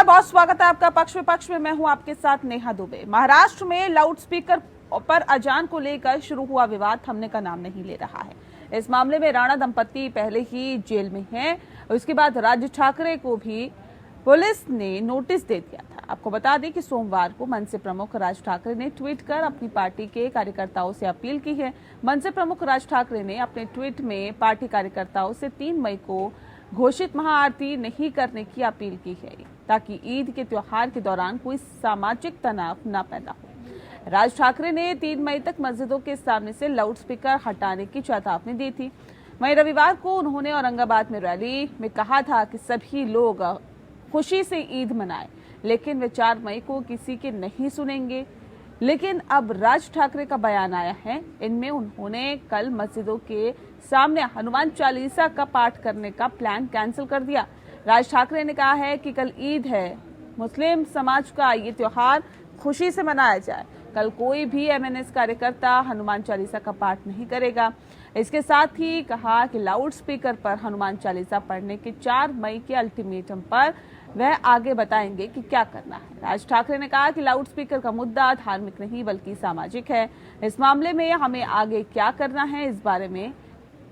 नमस्कार, बहुत स्वागत है आपका पक्ष विपक्ष में। मैं हूं आपके साथ नेहा दुबे। महाराष्ट्र में लाउड स्पीकर पर अजान को लेकर शुरू हुआ विवाद थमने का नाम नहीं ले रहा है। इस मामले में राणा दंपत्ति पहले ही जेल में हैं। उसके बाद राज ठाकरे को भी पुलिस ने नोटिस दे दिया था। आपको बता दें कि सोमवार को मनसे प्रमुख राज ठाकरे ने ट्वीट कर अपनी पार्टी के कार्यकर्ताओं से अपील की है। मनसे प्रमुख राज ठाकरे ने अपने ट्वीट में पार्टी कार्यकर्ताओं से 3 मई को घोषित महाआरती नहीं करने की अपील की है, ताकि ईद के त्योहार के दौरान कोई सामाजिक तनाव न पैदा हो। राज ठाकरे ने 3 मई तक मस्जिदों के सामने से लाउड स्पीकर हटाने की चेतावनी दी थी। वहीं रविवार को उन्होंने औरंगाबाद में रैली में कहा था कि सभी लोग खुशी से ईद मनाएं, लेकिन वे 4 मई को किसी के नहीं सुनेंगे। लेकिन अब राज ठाकरे का बयान आया है। इनमें उन्होंने कल मस्जिदों के सामने हनुमान चालीसा का पाठ करने का प्लान कैंसिल कर दिया। राज ठाकरे ने कहा है कि कल ईद है, मुस्लिम समाज का ये त्योहार खुशी से मनाया जाए। कल कोई भी एमएनएस कार्यकर्ता हनुमान चालीसा का पाठ नहीं करेगा। इसके साथ ही कहा कि लाउड स्पीकर पर हनुमान चालीसा पढ़ने के 4 मई के अल्टीमेटम पर वह आगे बताएंगे कि क्या करना है। राज ठाकरे ने कहा कि लाउड स्पीकर का मुद्दा धार्मिक नहीं बल्कि सामाजिक है। इस मामले में हमें आगे क्या करना है, इस बारे में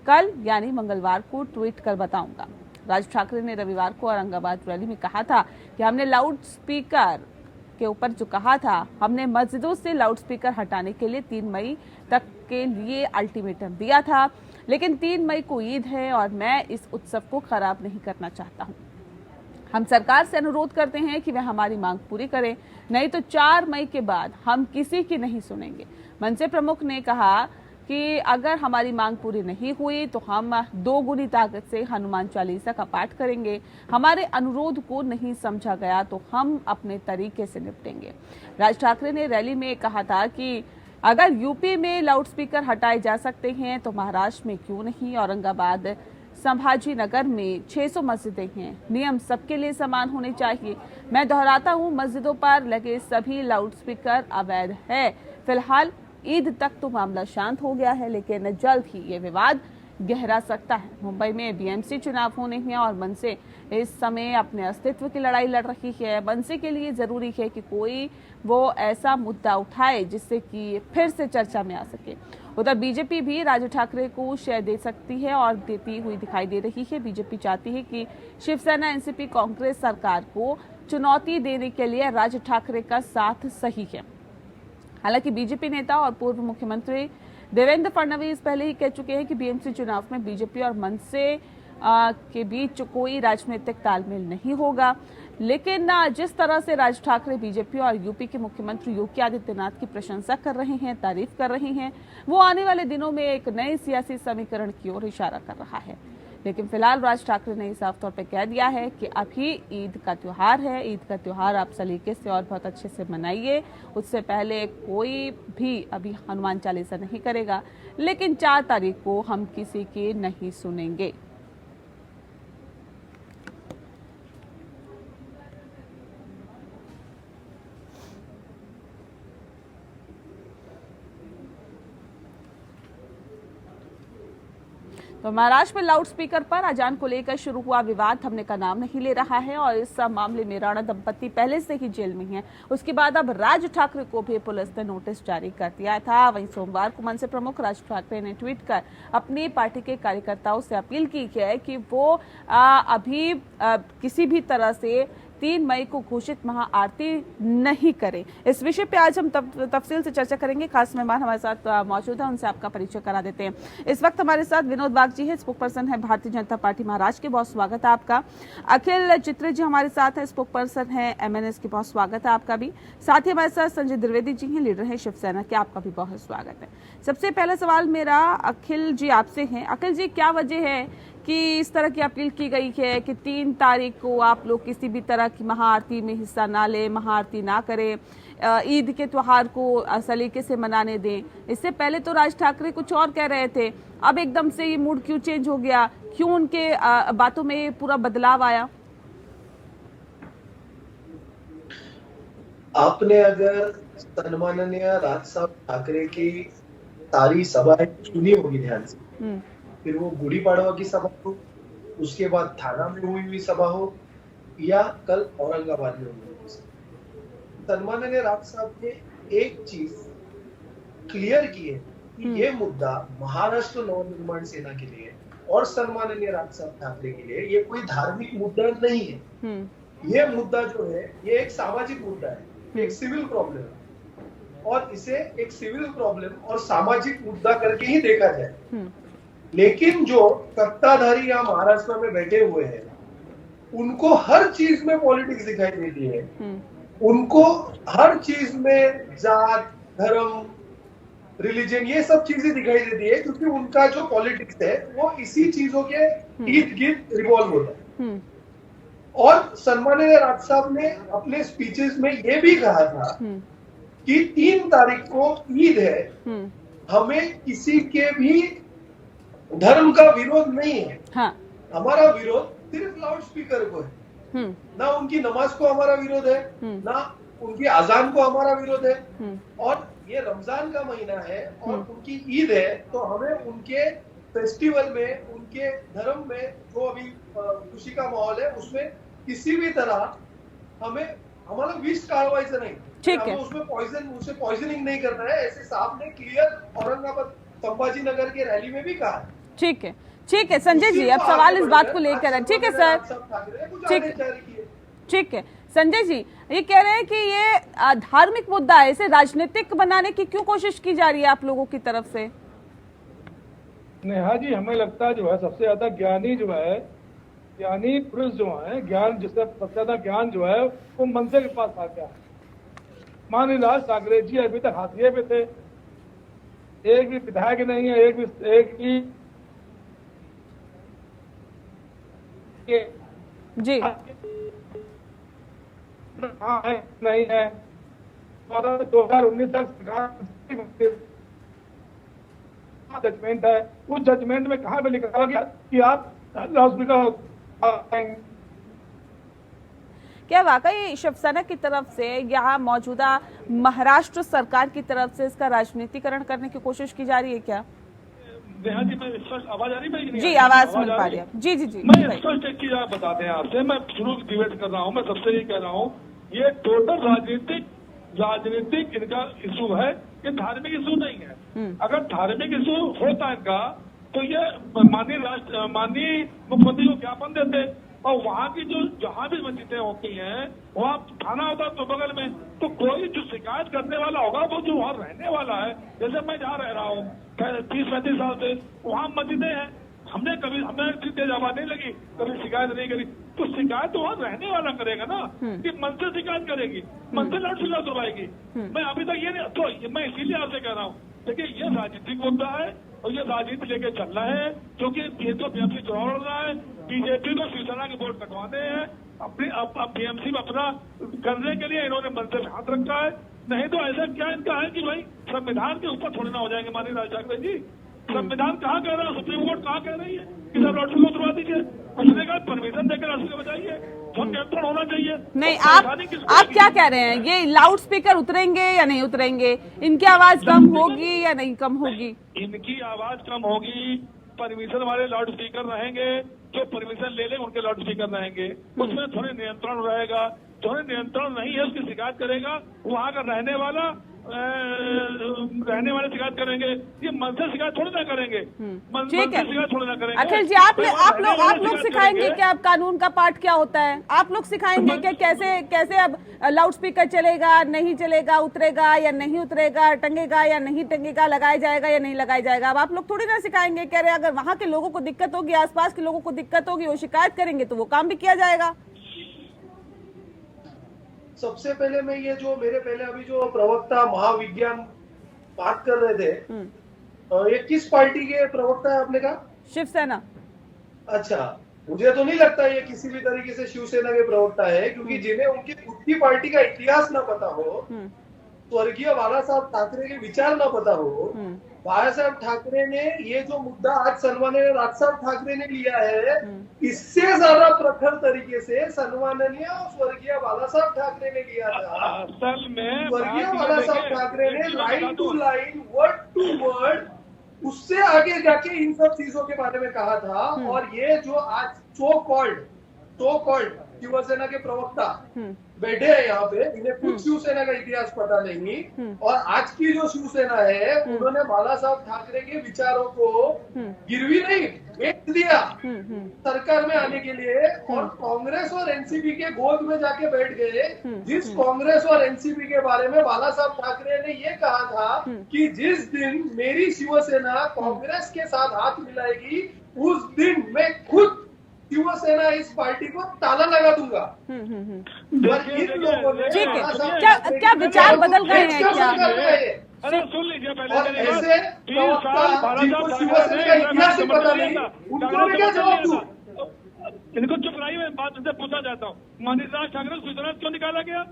कल यानी मंगलवार को ट्वीट कर बताऊंगा। राज ठाकरे ने रविवार को औरंगाबाद रैली में कहा था कि हमने लाउड स्पीकर के ऊपर जो कहा था, हमने मस्जिदों से लाउड स्पीकर हटाने के लिए 3 मई तक के लिए अल्टीमेटम दिया था, लेकिन 3 मई को ईद है और मैं इस उत्सव को खराब नहीं करना चाहता हूं। हम सरकार से अनुरोध करते हैं कि वह हमारी मांग पूरी करे, नहीं तो 4 मई के बाद हम किसी की नहीं सुनेंगे। मनसे प्रमुख ने कहा कि अगर हमारी मांग पूरी नहीं हुई तो हम 2 गुनी ताकत से हनुमान चालीसा का पाठ करेंगे। हमारे अनुरोध को नहीं समझा गया तो हम अपने तरीके से निपटेंगे। राज ठाकरे ने रैली में कहा था कि अगर यूपी में लाउड स्पीकर हटाए जा सकते हैं तो महाराष्ट्र में क्यों नहीं। औरंगाबाद संभाजी नगर में 600 मस्जिदें हैं, नियम सबके लिए समान होने चाहिए। मैं दोहराता हूं, मस्जिदों पर लगे सभी लाउड स्पीकर अवैध है। फिलहाल ईद तक तो मामला शांत हो गया है, लेकिन जल्द ही ये विवाद गहरा सकता है। मुंबई में बीएमसी चुनाव होने हैं और मनसे इस समय अपने अस्तित्व की लड़ाई लड़ रही है। मनसे के लिए जरूरी है कि कोई वो ऐसा मुद्दा उठाए जिससे कि फिर से चर्चा में आ सके। उधर बीजेपी भी राज ठाकरे को शेयर दे सकती है और देती हुई दिखाई दे रही है। बीजेपी चाहती है कि शिवसेना, एनसीपी, कांग्रेस सरकार को चुनौती देने के लिए राज ठाकरे का साथ सही है। हालांकि बीजेपी नेता और पूर्व मुख्यमंत्री देवेंद्र फडणवीस पहले ही कह चुके हैं कि बीएमसी चुनाव में बीजेपी और मनसे के बीच कोई राजनीतिक तालमेल नहीं होगा। लेकिन जिस तरह से राज ठाकरे बीजेपी और यूपी के मुख्यमंत्री योगी आदित्यनाथ की प्रशंसा कर रहे हैं, तारीफ कर रहे हैं, वो आने वाले दिनों में एक नए सियासी समीकरण की ओर इशारा कर रहा है। लेकिन फिलहाल राज ठाकरे ने साफ तौर पर कह दिया है कि अभी ईद का त्योहार है। ईद का त्योहार आप सलीके से और बहुत अच्छे से मनाइए। उससे पहले कोई भी अभी हनुमान चालीसा नहीं करेगा, लेकिन 4 तारीख को हम किसी की नहीं सुनेंगे। तो महाराष्ट्र में लाउड स्पीकर पर अजान को लेकर शुरू हुआ विवाद थमने का नाम नहीं ले रहा है और इस मामले में राणा दंपत्ति पहले से ही जेल में हैं। उसके बाद अब राज ठाकरे को भी पुलिस ने नोटिस जारी कर दिया था। वहीं सोमवार को मनसे प्रमुख राज ठाकरे ने ट्वीट कर अपनी पार्टी के कार्यकर्ताओं से अपील की है कि वो अभी किसी भी तरह से 3 मई को घोषित महाआरती नहीं करें। इस विषय पे आज हम तफसील से चर्चा करेंगे। खास मेहमान हमारे साथ मौजूद हैं, उनसे आपका परिचय करा देते हैं। इस वक्त हमारे साथ विनोद वाघ जी है, स्पोकपर्सन है भारतीय जनता पार्टी महाराष्ट्र के, बहुत स्वागत है आपका। अखिल चित्रे जी हमारे साथ है, स्पोकपर्सन है एमएनएस के, बहुत स्वागत है आपका भी। साथ ही हमारे साथ संजय द्विवेदी जी हैं, लीडर है शिवसेना के, आपका भी बहुत स्वागत है। सबसे पहला सवाल मेरा अखिल जी आपसे है। अखिल जी, क्या वजह है कि इस तरह की अपील की गई है कि 3 तारीख को आप लोग किसी भी तरह की महाआरती में हिस्सा ना लें, महाआरती ना करें, ईद के त्योहार को सलीके से मनाने दें? इससे पहले तो राज ठाकरे कुछ और कह रहे थे, अब एकदम से ये मूड क्यों चेंज हो गया? क्यों उनके बातों में पूरा बदलाव आया? आपने अगर सन्माननीय राज साहब ठाकरे की सारी सभाएं सुनी होगी ध्यान से, फिर वो गुड़ी पाड़वा की सभा हो, उसके बाद थाना में हुई सभा हो, या कल औरंगाबाद में हुए। सन्माननीय राज साहब ने एक चीज क्लियर की है कि ये मुद्दा महाराष्ट्र नवनिर्माण सेना के लिए और सन्माननीय राज साहब ठाकरे के लिए ये कोई धार्मिक मुद्दा नहीं है। ये मुद्दा जो है ये एक सामाजिक मुद्दा है, एक सिविल प्रॉब्लम है और इसे एक सिविल प्रॉब्लम और सामाजिक मुद्दा करके ही देखा जाए। लेकिन जो सत्ताधारी यहाँ महाराष्ट्र में बैठे हुए हैं उनको हर चीज में पॉलिटिक्स दिखाई देती है। उनको हर चीज में जात, धर्म, रिलीजन ये सब चीजें दिखाई देती है क्योंकि उनका जो पॉलिटिक्स है वो इसी चीजों के इर्द गिर्द रिवॉल्व होता है। और सन्माननीय राज साहब ने अपने स्पीचेस में ये भी कहा था कि 3 तारीख को ईद है, हमें किसी के भी धर्म का विरोध नहीं है। हाँ। हमारा विरोध सिर्फ लाउड स्पीकर को है, ना उनकी नमाज को हमारा विरोध है, ना उनकी अजान को हमारा विरोध है। और ये रमजान का महीना है और उनकी ईद है तो हमें उनके फेस्टिवल में, उनके धर्म में जो अभी खुशी का माहौल है उसमें किसी भी तरह हमारा विष टाळवायचं नहीं, हमें उसमें उसे पॉइजनिंग नहीं करना है। ऐसे साहब ने क्लियर औरंगाबाद संभाजी नगर के रैली में भी कहा। ठीक है, ठीक है संजय जी, अब सवाल इस बात को लेकर है। ठीक है सर, ठीक है संजय जी, ये कह रहे हैं कि ये धार्मिक मुद्दा है, इसे राजनीतिक बनाने की क्यों कोशिश की जा रही है आप लोगों की तरफ से? नेहा जी, हमें लगता है जो है सबसे ज्यादा ज्ञानी जो है, ज्ञानी पुरुष जो है, ज्ञान जिससे सबसे ज्यादा ज्ञान जो है वो मंदिर के पास आ गया। माननीय राज ठाकरे जी अभी तक हाशिए पे थे, एक भी विधायक नहीं है, एक भी जी हाँ है नहीं है। 2019 तक जजमेंट है, उस जजमेंट में कहाँ पे लिखा गया कि आप क्या वाकई शिवसेना की तरफ से यहाँ मौजूदा महाराष्ट्र सरकार की तरफ से इसका राजनीतिकरण करने की कोशिश की जा रही है क्या? नेहा जी, मैं स्पष्ट आवाज आ रही है? जी आवाज मिल पा रही है। जी जी जी, मैं स्पष्ट एक चीज आप बताते हैं आपसे, मैं शुरू डिबेट कर रहा हूँ, मैं सबसे ये कह रहा हूँ ये टोटल राजनीतिक इनका इशू है, ये धार्मिक इशू नहीं है। अगर धार्मिक इशू होता इनका तो ये माननीय मुख्यमंत्री को ज्ञापन देते और वहाँ की जो जहाँ भी मस्जिदें होती हैं वहाँ थाना होता तो बगल में, तो कोई जो शिकायत करने वाला होगा वो जो वहाँ रहने वाला है। जैसे मैं जहाँ रह रहा हूँ 30-35 साल से, वहाँ मस्जिदें हैं, हमें तेज आवाज नहीं लगी, कभी शिकायत नहीं करी, तो शिकायत तो वहाँ रहने वाला करेगा ना कि मन से शिकायत करेगी, मन से लाउड स्पीकर दबाएगी। मैं अभी तक ये नहीं, तो मैं इसीलिए आपसे कह रहा हूँ देखिए ये राजनीतिक मुद्दा है और ये राजनीति लेके चल रहा है क्योंकि ये तो बीएमसी चुनाव लड़ रहा है, बीजेपी को शिवसेना के वोट कटवाने हैं, अपनी बीएमसी में अपना करने के लिए इन्होंने मन से हाथ रखा है। नहीं तो ऐसा क्या इनका है कि भाई संविधान के ऊपर थोड़ी ना हो जाएंगे। माननीय राज ठाकरे जी, संविधान कहाँ कह रहा है, सुप्रीम कोर्ट कहाँ कह रही है कि सब लॉटरी को उतरवा दीजिए, उसने कहा परमिशन देकर रास्ते बचाइए, तो नियंत्रण होना चाहिए। नहीं, आप क्या कह रहे हैं, ये लाउड स्पीकर उतरेंगे या नहीं उतरेंगे, इनकी आवाज कम होगी या नहीं कम होगी? इनकी आवाज कम होगी, परमिशन वाले लाउड स्पीकर रहेंगे, जो परमिशन ले लें उनके लाउड स्पीकर रहेंगे, उसमें थोड़े नियंत्रण रहेगा। थोड़े नियंत्रण नहीं है उसकी शिकायत करेगा, वहाँ का रहने वाले शिकायत करेंगे, ये मन से शिकायत थोड़ी ना करेंगे, ठीक है शिकायत थोड़ी ना करेंगे। अखिल जी, आप लोग सिखाएंगे क्या अब कानून का पाठ क्या होता है? आप लोग सिखाएंगे कि कैसे अब लाउड स्पीकर चलेगा, नहीं चलेगा, उतरेगा या नहीं उतरेगा, टंगेगा या नहीं टंगेगा, लगाया जाएगा या नहीं लगाया जाएगा? अब आप लोग थोड़ी ना सिखाएंगे, कह रहे अगर वहाँ के लोगों को दिक्कत होगी, आसपास के लोगों को दिक्कत होगी, वो शिकायत करेंगे तो वो काम भी किया जाएगा। सबसे पहले मैं ये जो मेरे पहले अभी जो प्रवक्ता महाविज्ञान बात कर रहे थे, ये किस पार्टी के प्रवक्ता है आपने कहा? शिवसेना। अच्छा, मुझे तो नहीं लगता ये किसी भी तरीके से शिवसेना के प्रवक्ता है, क्योंकि जिन्हें उनकी खुद की पार्टी का इतिहास ना पता हो, स्वर्गीय बाला साहब ठाकरे के विचार ना पता हो, बाला साहब ठाकरे ने ये जो मुद्दा आज सन्माननीय राज साहब ठाकरे ने लिया है, इससे ज्यादा प्रखर तरीके से सन्माननीय स्वर्गीय बाला साहब ठाकरे ने लिया था। असल में स्वर्गीय बाला साहब ठाकरे ने line to line, word to word, उससे आगे जाके इन सब चीजों के बारे में कहा था। और ये जो आज सो कॉल्ड शिवसेना के प्रवक्ता बैठे हैं यहाँ पे, इन्हें खुद शिवसेना का इतिहास पता नहीं, और आज की जो शिवसेना है उन्होंने बाला साहब ठाकरे के विचारों को गिरवी नहीं बेच दिया सरकार में आने के लिए, और कांग्रेस और एनसीपी के गोद में जाके बैठ गए। जिस कांग्रेस और एनसीपी के बारे में बाला साहब ठाकरे ने ये कहा था कि जिस दिन मेरी शिवसेना कांग्रेस के साथ हाथ मिलाएगी उस दिन मैं खुद शिवसेना इस पार्टी को ताला लगा दूंगा। पर इन लोगों ने ठीक है, क्या विचार बदल गए हैं क्या? अरे सुन लीजिए पहले, और ऐसे प्रवक्ता जिनको शिवसेना का इतिहास ही पता नहीं, उनको मैं क्या जवाब दूं? इनको चुप रही, मैं बात से पूछना चाहता हूँ, माननीय राज ठाकरे को शिवसेना क्यों निकाला गया?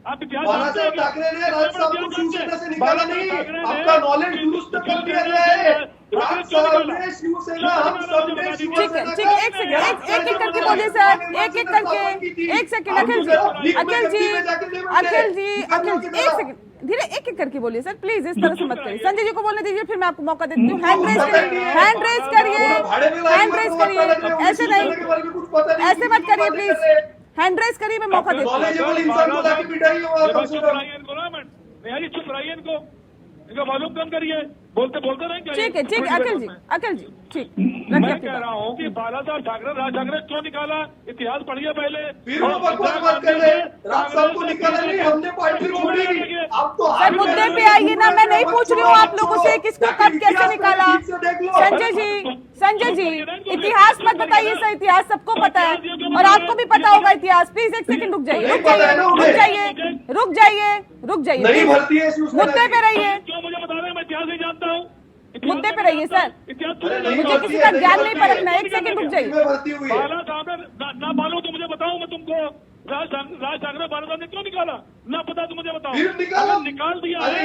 आप इतिहास बाला साहब ठाकरे ने राज साहब को शिवसेना से निकाला नहीं, आपका नॉलेज दुरुस्त कर दिया गया है। राज साहब ने शिवसेना, हम सब ने शिवसेना। ठीक है, एक एक करके बोलिए सर, एक एक करके, एक सेकंड अखिल जी, एक सेकंड धीरे, एक एक करके बोलिए सर प्लीज, इस तरह से मत करिए। संजय जी को बोलने दीजिए, फिर मैं आपको मौका देती हूँ। हैंड रेज करिए, ऐसे नहीं, ऐसे मत करिए प्लीज, हैंड रेज करिए, मैं मौका देती हूँ। चुप रहिए, इनको मालूम कम करिए, बोलते नहीं। ठीक है अखिल जी ठीक। मैं कह रहा हूँ कि बाला साहब ठाकरे, राज ठाकरे क्यों निकाला, इतिहास पढ़िए पहले। फिर वो बकवास मत कर रहे, राज साहब को निकाला नहीं, हमने पार्टी छोड़ी। अब तो सर मुद्दे पे आइए ना, मैं नहीं पूछ रही हूँ आप लोगों से किसको कब कैसे निकाला। संजय जी इतिहास मत बताइए सर, इतिहास सबको पता है और आपको भी पता होगा इतिहास। प्लीज एक सेकंड रुक जाइए, नहीं भरती है मुद्दे पे रहिए, क्यों मुझे बता रहे हैं, मैं इतिहास नहीं जानता हूँ। मुद्दे पे रहिए सर, मुझे किसी का ज्ञान नहीं परखना। एक सेकंड रुक जाइए। बाला साहब ना मालूम तो मुझे बताऊं, मैं तुमको राज ठाकरे बाला साहब ने क्यों निकाला, ना पता तो मुझे बताओ। निकाल दिया है।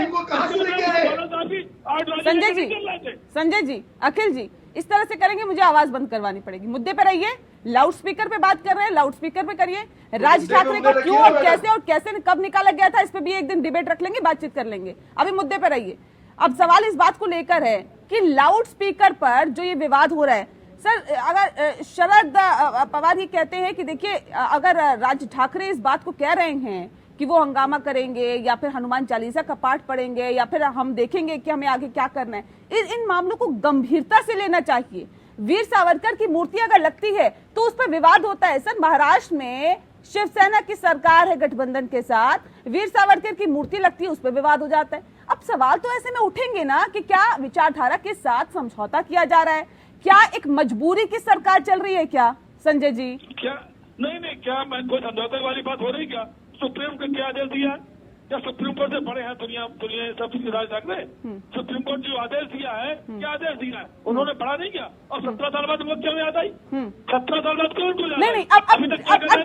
संजय जी अखिल जी इस तरह से करेंगे मुझे आवाज बंद करवानी पड़ेगी। मुद्दे पे रहिए, लाउड स्पीकर पे बात कर रहे हैं, लाउड स्पीकर पे करिए। राज ठाकरे को क्यों और कैसे कब निकाला गया था, इस पे भी एक दिन डिबेट रख लेंगे, बातचीत कर लेंगे। अभी मुद्दे पे रहिए। अब सवाल इस बात को लेकर है कि लाउड स्पीकर पर जो ये विवाद हो रहा है सर, अगर शरद पवार ये कहते हैं कि देखिए अगर राज ठाकरे इस बात को कह रहे हैं कि वो हंगामा करेंगे या फिर हनुमान चालीसा का पाठ पढ़ेंगे या फिर हम देखेंगे कि हमें आगे क्या करना है, इन मामलों को गंभीरता से लेना चाहिए। वीर सावरकर की मूर्ति अगर लगती है तो उस पर विवाद होता है। सर महाराष्ट्र में शिवसेना की सरकार है गठबंधन के साथ, वीर सावरकर की मूर्ति लगती है, उस पर विवाद हो जाता है। अब सवाल तो ऐसे में उठेंगे ना कि क्या विचारधारा के साथ समझौता किया जा रहा है, क्या एक मजबूरी की सरकार चल रही है क्या संजय जी? क्या नहीं, क्या मैं कोई समझौते वाली बात हो रही क्या? सुप्रीम कोर्ट क्या आदेश दिया है? क्या सुप्रीम कोर्ट से बड़े हैं दुनिया सब राज ठाकरे? सुप्रीम कोर्ट जो आदेश दिया है, क्या आदेश दिया है? उन्होंने पढ़ा नहीं क्या? और 17 साल बाद वो क्यों याद आई? 17 साल बाद क्यों उनको नहीं, अब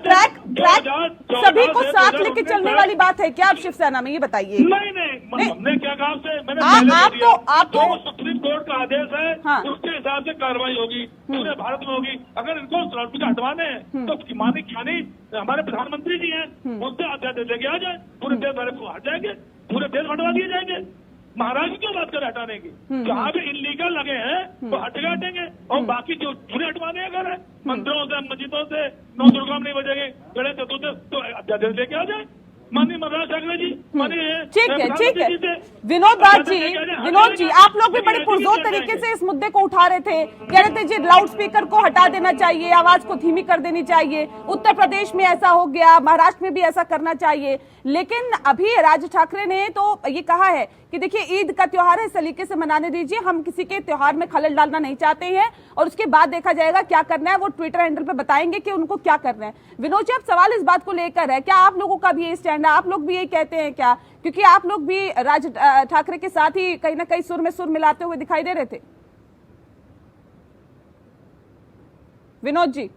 ट्रैक सभी को साथ लेके चलने वाली बात है क्या आप शिवसेना में, ये बताइए। नहीं, हमने क्या कहा मैंने आप तो सुप्रीम कोर्ट का आदेश है, उसके हिसाब से कार्रवाई होगी, पूरे भारत में होगी। अगर इनको लाउडस्पीकर हटवाने हैं तो मानिक खानी हमारे प्रधानमंत्री जी हैं, उनसे आदेश लेके आ जाए, पूरे देश भर को हट जाएंगे, पूरे देश हटवा दिए जाएंगे। महाराष्ट्र क्यों बात करें हटाने की? जहाँ भी इनलीगल लगे हैं वो हटेंगे, और बाकी जो पूरे हटवाने अगर है मंदिरों से, मस्जिदों से, 9 दुर्गा नहीं बजेंगे, गणेश चतुर्थी तो अध्यादेश लेके आ जाए। माननीय मनोज ठाकरे जी, ठीक है विनोद जी आप लोग भी बड़े पुरजोर तरीके से इस मुद्दे को उठा रहे थे, कह रहे थे जी लाउड स्पीकर को हटा देना चाहिए, आवाज को धीमी कर देनी चाहिए, उत्तर प्रदेश में ऐसा हो गया, महाराष्ट्र में भी ऐसा करना चाहिए। लेकिन अभी राज ठाकरे ने तो ये कहा है कि देखिए ईद का त्योहार है, सलीके से मनाने दीजिए, हम किसी के त्योहार में खलल डालना नहीं चाहते हैं और उसके बाद देखा जाएगा क्या करना है, वो ट्विटर हैंडल पे बताएंगे कि उनको क्या करना है। विनोद जी अब सवाल इस बात को लेकर है, क्या आप लोगों का भी ये स्टैंड है, आप लोग भी यही कहते हैं क्या? क्योंकि आप लोग भी राज ठाकरे के साथ ही कहीं ना कहीं सुर में सुर मिलाते हुए दिखाई दे रहे थे। विनोद जी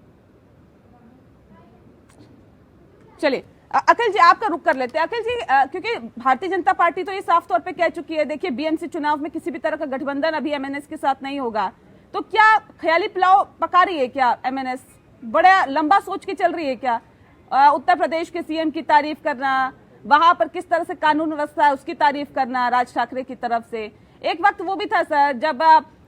चलिए अखिल जी आपका रुख कर लेते हैं। अखिल जी क्योंकि भारतीय जनता पार्टी तो ये साफ तौर पे कह चुकी है, देखिए बीएमसी चुनाव में किसी भी तरह का गठबंधन अभी एमएनएस के साथ नहीं होगा, तो क्या ख्याली पुलाव पका रही है क्या एमएनएस? बड़ा लंबा सोच के चल रही है क्या? उत्तर प्रदेश के सीएम की तारीफ करना, वहां पर किस तरह से कानून व्यवस्था है उसकी तारीफ करना राज ठाकरे की तरफ से। एक वक्त वो भी था सर जब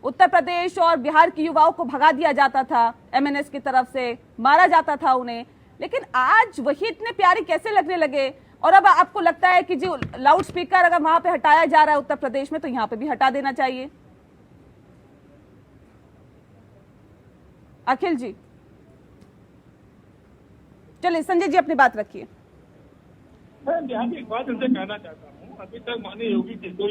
उत्तर प्रदेश और बिहार के युवाओं को भगा दिया जाता था एमएनएस की तरफ से, मारा जाता था उन्हें, लेकिन आज वही इतने प्यारे कैसे लगने लगे? और अब आपको लगता है कि जो लाउड स्पीकर अगर वहां पे हटाया जा रहा है उत्तर प्रदेश में, तो यहाँ पे भी हटा देना चाहिए? अखिल जी, चलिए संजय जी अपनी बात रखिए। मैं यहाँ की एक बात इनसे कहना चाहता हूँ, अभी तक माननीय योगी जी को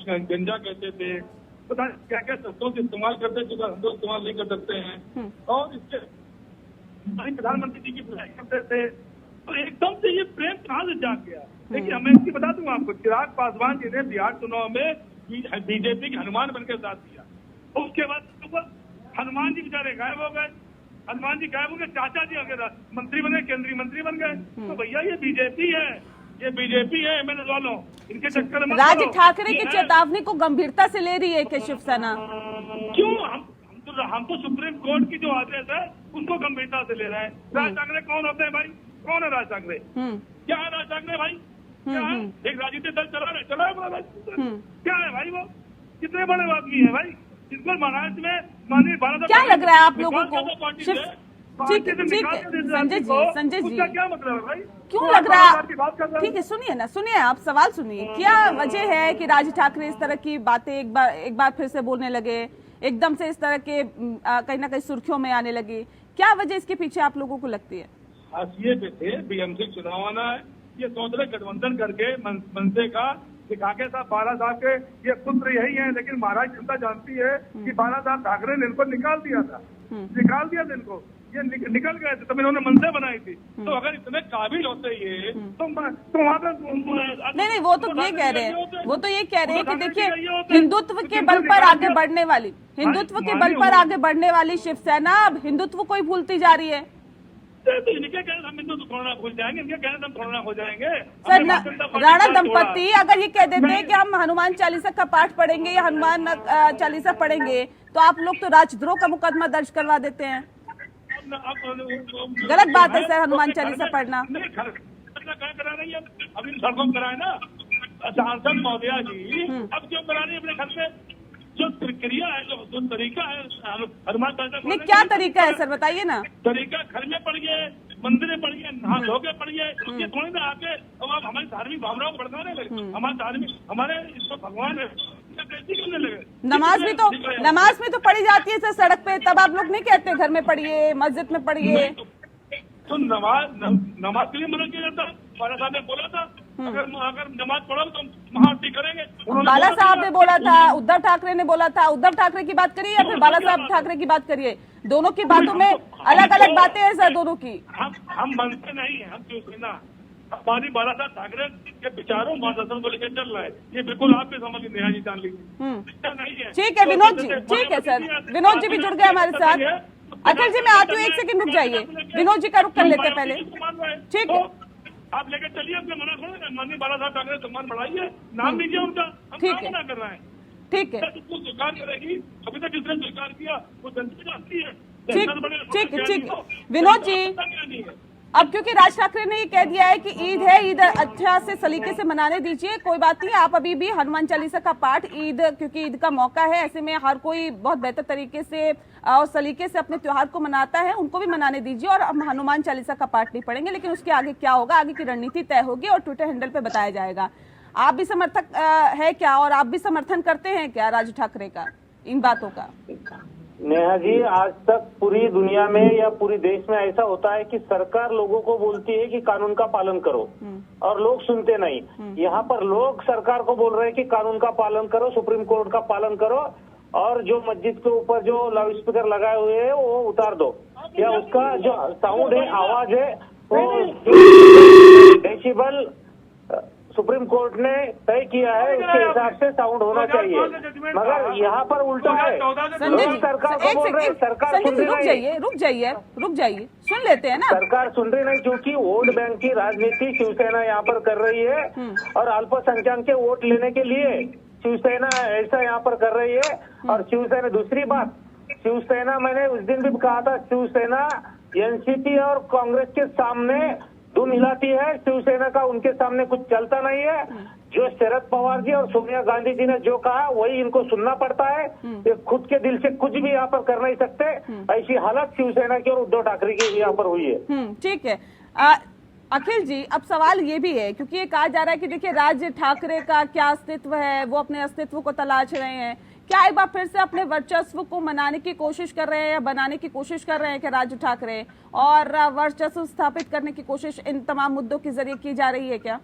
गंजा कहते थे, पता नहीं क्या क्या शब्दों से इस्तेमाल करते थे, हम लोग इस्तेमाल नहीं कर सकते हैं, और इसके प्रधानमंत्री जी की बुराई करते थे, तो एकदम से ये प्रेम कहाँ से जाग गया? देखिए मैं इसकी बता दूं आपको, चिराग पासवान जी ने बिहार चुनाव में बीजेपी के हनुमान बनकर साथ दिया, उसके बाद हनुमान जी बेचारे गायब हो गए, हनुमान जी गायब हो गए, चाचा जी वगैरह मंत्री बने, केंद्रीय मंत्री बन गए। तो भैया ये बीजेपी है, ये बीजेपी है एमएलए वालों, इनके चक्कर में राज ठाकरे की चेतावनी को गंभीरता से ले रही है कि शिवसेना? क्यों? हम तो सुप्रीम कोर्ट की जो आदेश है उसको गंभीरता से ले रहे हैं। राज ठाकरे कौन होते हैं भाई? कौन है राज ठाकरे? क्या है राज ठाकरे भाई? क्या है? एक राजनीतिक दल चला है क्या है भाई? वो कितने बड़े आदमी है भाई? जिनको महाराष्ट्र में माननीय भारत, क्या लग रहा है आप लोगों को? ठीक है संजय जी, उसका क्या मतलब है भाई? क्यों लग रहा है? ठीक है, सुनिए ना, सुनिए आप सवाल सुनिए। क्या वजह है कि राज ठाकरे इस तरह की बातें एक बार फिर से बोलने लगे, एकदम से इस तरह के कहीं ना कहीं सुर्खियों में आने लगी? क्या वजह इसके पीछे आप लोगों को लगती है? हाशिए पे थे, बीएमसी चुनाव आना है, ये सोच रहे गठबंधन करके मनसे का दिखा के साहब बाला साहब के ये पुत्र यही है, लेकिन महाराज जनता जानती है कि बाला साहब ठाकरे ने इनको निकाल दिया था, इनको ये निकल गए थे, तब इन्होंने मनसे बनाई थी। तो अगर इतने काबिल होते ये तो वहाँ पे नहीं, वो तो ये कह रहे हैं, वो तो ये कह रहे हैं कि देखिए हिंदुत्व के बल पर आगे बढ़ने वाली, हिंदुत्व के बल पर आगे बढ़ने वाली शिवसेना अब हिंदुत्व को ही भूलती जा रही है। तो इनके कहने हम हिंदू थोड़ा भूल जाएंगे, इनके कहने हम थोड़ा हो जाएंगे। सर राणा दंपति अगर ये कह देते हैं कि हम हनुमान चालीसा का पाठ पढ़ेंगे या हनुमान चालीसा पढ़ेंगे, तो आप लोग तो राजद्रोह का मुकदमा दर्ज करवा देते हैं। गलत बात है सर हनुमान चालीसा पढ़ना। करा रही है अभी सड़कों कराए ना सांसद महोदया जी, अब क्यों करा रही है अपने घर में? जो प्रक्रिया है, जो तरीका है हनुमान चालीसा, नहीं क्या तरीका है सर बताइए ना? तरीका घर में पढ़िए, मंदिर में पढ़िए, नहा धो के पढ़िए, ये थोड़ी ना आके अब आप हमारी धार्मिक भावनाओं को भड़काने लगे। हमारे धार्मिक हमारे इसको भगवान है लगे। नमाज भी तो पढ़ी जाती है सर सड़क पे, तब आप लोग नहीं कहते घर में पढ़िए, मस्जिद में पढ़िए? तो नमाज के लिए मना किया जाता है? बाला साहब ने बोला था अगर नमाज पढ़ो तो महाआरती करेंगे। बाला साहब ने बोला था, उद्धव ठाकरे ने बोला था। उद्धव ठाकरे की बात करिए या फिर बाला साहब ठाकरे की बात करिए, दोनों की बातों में अलग अलग बातें हैं सर दोनों की। हम बनते नहीं है, हम शिवसेना हमारी बाला साहब ठाकरे के विचारों मार्गदर्शन को लेकर चल रहा है, ये बिल्कुल आप भी समझ नेहा जी जान लीजिए। ठीक है विनोद जी, ठीक है सर, विनोद जी भी जुड़ गए हमारे साथ। अखिल जी मैं आती हूँ, एक सेकंड रुक जाइए, विनोद जी का रुक कर लेते हैं पहले। ठीक है आप लेकर चलिए, अपने मना करो, माननीय बाला साहब ठाकरे सम्मान बढ़ाइए, नाम लीजिए उनका, हम काम मना कर रहे हैं। ठीक है, उसको स्वीकार करेगी, अभी तक जिसने स्वीकार किया वो जनता जानती है। ठीक विनोद जी, अब क्योंकि राज ठाकरे ने ये कह दिया है कि ईद है, ईद अच्छा से सलीके से मनाने दीजिए, कोई बात नहीं, आप अभी भी हनुमान चालीसा का पाठ ईद, क्योंकि ईद का मौका है, ऐसे में हर कोई बहुत बेहतर तरीके से और सलीके से अपने त्योहार को मनाता है, उनको भी मनाने दीजिए और हम हनुमान चालीसा का पाठ नहीं पढ़ेंगे, लेकिन उसके आगे क्या होगा, आगे की रणनीति तय होगी और ट्विटर हैंडल पे बताया जाएगा। आप भी समर्थक है क्या, और आप भी समर्थन करते हैं क्या राज ठाकरे का इन बातों का? नेहा जी, आज तक पूरी दुनिया में या पूरे देश में ऐसा होता है कि सरकार लोगों को बोलती है कि कानून का पालन करो और लोग सुनते नहीं। यहाँ पर लोग सरकार को बोल रहे हैं कि कानून का पालन करो, सुप्रीम कोर्ट का पालन करो, और जो मस्जिद के ऊपर जो लाउड स्पीकर लगाए हुए हैं वो उतार दो, या उसका जो साउंड है, आवाज है, वो डेसिबल सुप्रीम कोर्ट ने तय किया है, उसके हिसाब से साउंड होना चाहिए। मगर यहाँ पर उल्टा है, सरकार को बोल रहे हैं, सरकार सुन रही नहीं। रुक जाइए, सुन लेते हैं ना। सरकार सुन रही नहीं, क्योंकि वोट बैंक की राजनीति शिवसेना यहाँ पर कर रही है, और अल्पसंख्यक के वोट लेने के लिए शिवसेना ऐसा यहाँ पर कर रही है। और शिवसेना, दूसरी बात, शिवसेना, मैंने उस दिन भी कहा था, शिवसेना एनसीपी और कांग्रेस के सामने दुम हिलाती है शिवसेना का, उनके सामने कुछ चलता नहीं है। जो शरद पवार जी और सोनिया गांधी जी ने जो कहा वही इनको सुनना पड़ता है। ये खुद के दिल से कुछ भी यहाँ पर कर नहीं सकते। ऐसी हालत शिवसेना की और उद्धव ठाकरे की यहाँ पर हुई है। ठीक है। अखिल जी, अब सवाल ये भी है, क्योंकि ये कहा जा रहा है कि देखिए राज्य ठाकरे का क्या अस्तित्व है, वो अपने अस्तित्व को तलाश रहे हैं। क्या एक बार फिर से अपने वर्चस्व को मनाने की कोशिश कर रहे हैं या बनाने की कोशिश कर रहे हैं कि राज्य ठाकरे, और वर्चस्व स्थापित करने की कोशिश इन तमाम मुद्दों के जरिए की जा रही है क्या?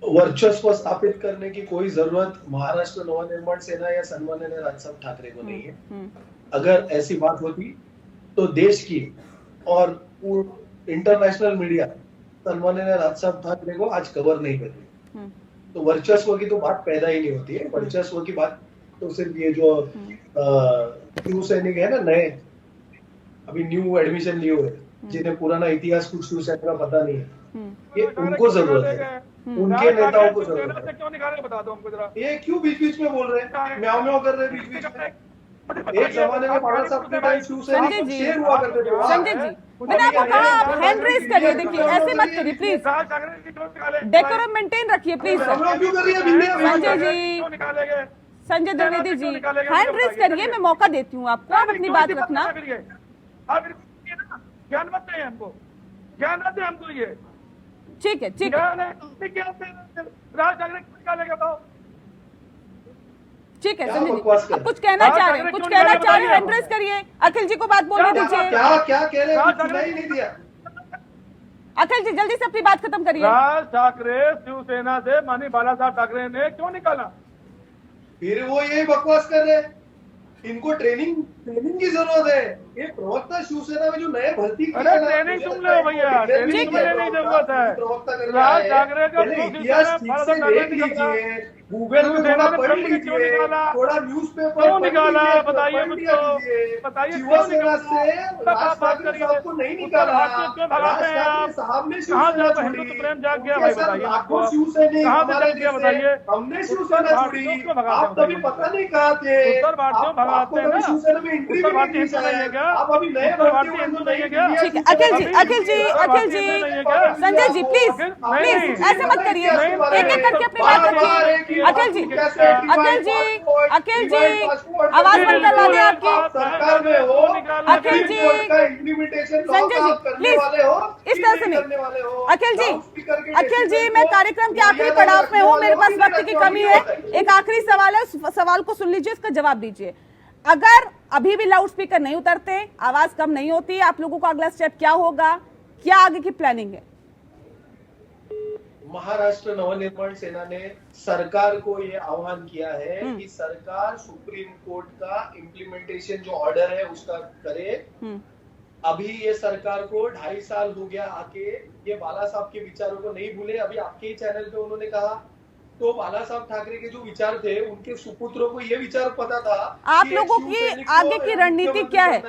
वर्चस्व स्थापित करने की कोई जरूरत महाराष्ट्र नवनिर्माण सेना या सन्माननीय राजसाहेब ठाकरे को नहीं है। अगर ऐसी बात होती तो देश की और इंटरनेशनल मीडिया सन्माननीय राजसाहेब ठाकरे को आज कवर नहीं करती। तो वर्चस्व की तो बात पैदा ही नहीं होती है। वर्चस्व की बात तो सिर्फ ये जो शिवसैनिक है ना, नए अभी न्यू एडमिशन लिए हुए, जिन्हें पुराना इतिहास कुछ शिवसेना का पता नहीं है, ये उनको जरूरत है, उनके नेताओं को जरूरत है। क्यों निकाले बता दो हमको जरा। ये क्यों बीच बीच में बोल रहे हैं, म्याऊं म्याऊं कर रहे हैं बीच बीच में? एक जमाने में बाला साहब के टाइम शिवसेना शेर हुआ करते थे। संजय जी, मैंने आपको कहा आप हैंड रेज करिए, देखिए ऐसे मत करिए प्लीज, डेकोरम मेंटेन रखिए प्लीज। क्यों कर रही है संजय जी, संजय द्विवेदी जी, हैंड रेज करिए, मैं मौका देती हूँ आपको, आप अपनी बात रखना। ज्ञान मत दें हमको, ज्ञान मत दें हमको। ये ठीक है, ठीक है, राज ठाकरे निकालेगा बताओ। ठीक है संजय जी, अब कुछ कहना चाह रहे हैं, कुछ कहना चाह रहे हैं, हैंड रेज करिए। अखिल जी को बात बोलने दीजिए। क्या कह रहे हैं, सुनाई नहीं दिया। अखिल जी जल्दी से अपनी बात खत्म करिए। राज ठाकरे शिवसेना से माननीय बाला साहब ठाकरे ने क्यों निकाला? फिर वो यही बकवास कर रहे हैं, इनको ट्रेनिंग की जरूरत है। ये प्रवक्ता शिवसेना में जो नए भर्ती किए अरे ट्रेनिंग तुम लो भैया, ट्रेनिंग की नहीं जरूरत है। राज ठाकरे का इतिहास ठीक से देख लीजिए, गूगल में थोड़ा पढ़ लीजिए, थोड़ा न्यूज़पेपर क्यों निकाला बताइए मुझको, बताइए शिवसेना से राज ठाकरे साहब को नहीं निकाला। राज ठाकरे साहब ने शिवसेना छोड़ी, प्रेम जाग गया भाई, बताइए लाखों शिवसैनिक हमारे बताइए। हमने शिवसेना छोड़ी, आप तभी पता नहीं कहा थे, आपको कभी शिवसेना में एंट्री भी नहीं दी शायद, आप अभी नए भर्ती हुए तो नहीं किया। ठीक है अखिल जी, अखिल जी, संजय जी प्लीज ऐसे मत करिए, एक एक करके अपनी बात रखिए। अखिल जी, आवाज बंद करवा दें आपकी। सरकार में हो, अखिल जी, संजय जी प्लीज इस तरह से नहीं। अखिल जी, मैं कार्यक्रम के आखिरी पड़ाव में हूँ, मेरे पास वक्त की कमी है। एक आखिरी सवाल है, उस सवाल को सुन लीजिए, इसका जवाब दीजिए। अगर अभी भी लाउड स्पीकर नहीं उतरते, आवाज कम नहीं होती, आप लोगों का अगला स्टेप क्या होगा, क्या आगे की प्लानिंग है? महाराष्ट्र नवनिर्माण सेना ने सरकार को ये आह्वान किया है कि सरकार सुप्रीम कोर्ट का इम्प्लीमेंटेशन जो ऑर्डर है उसका करे। अभी ये सरकार को 2.5 साल हो गया आके, ये बाला साहब के विचारों को नहीं भूले। अभी आपके ही चैनल पे उन्होंने कहा, तो बाला साहब ठाकरे के जो विचार थे, उनके सुपुत्रों को ये विचार पता था। आप लोगों की आगे की रणनीति क्या है,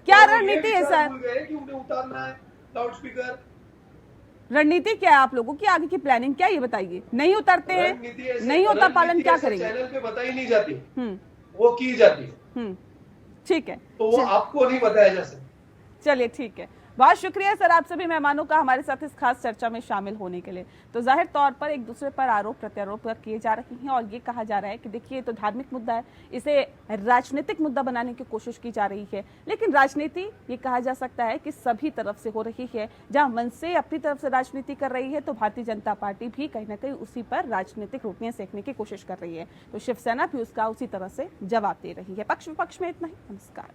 क्या रणनीति है सर? कि उन्हें उतारना है लाउड स्पीकर। रणनीति क्या है आप लोगों की, आगे की प्लानिंग क्या है, ये बताइए। नहीं उतरते हैं, नहीं होता पालन, क्या करेंगे? चैनल पे बताई नहीं जाती, वो की जाती है। ठीक है, तो वो आपको नहीं बताया जा सकता। चलिए ठीक है, बहुत शुक्रिया सर आप सभी मेहमानों का हमारे साथ इस खास चर्चा में शामिल होने के लिए। तो जाहिर तौर पर एक दूसरे पर आरोप प्रत्यारोप किए जा रहे हैं और ये कहा जा रहा है कि देखिए ये तो धार्मिक मुद्दा है, इसे राजनीतिक मुद्दा बनाने की कोशिश की जा रही है। लेकिन राजनीति ये कहा जा सकता है कि सभी तरफ से हो रही है। जहां मनसे अपनी तरफ से राजनीति कर रही है, तो भारतीय जनता पार्टी भी कहीं ना कहीं उसी पर राजनीतिक रोटियां सेकने की कोशिश कर रही है। तो शिवसेना भी उसका उसी तरह से जवाब दे रही है। पक्ष विपक्ष में इतना ही, नमस्कार।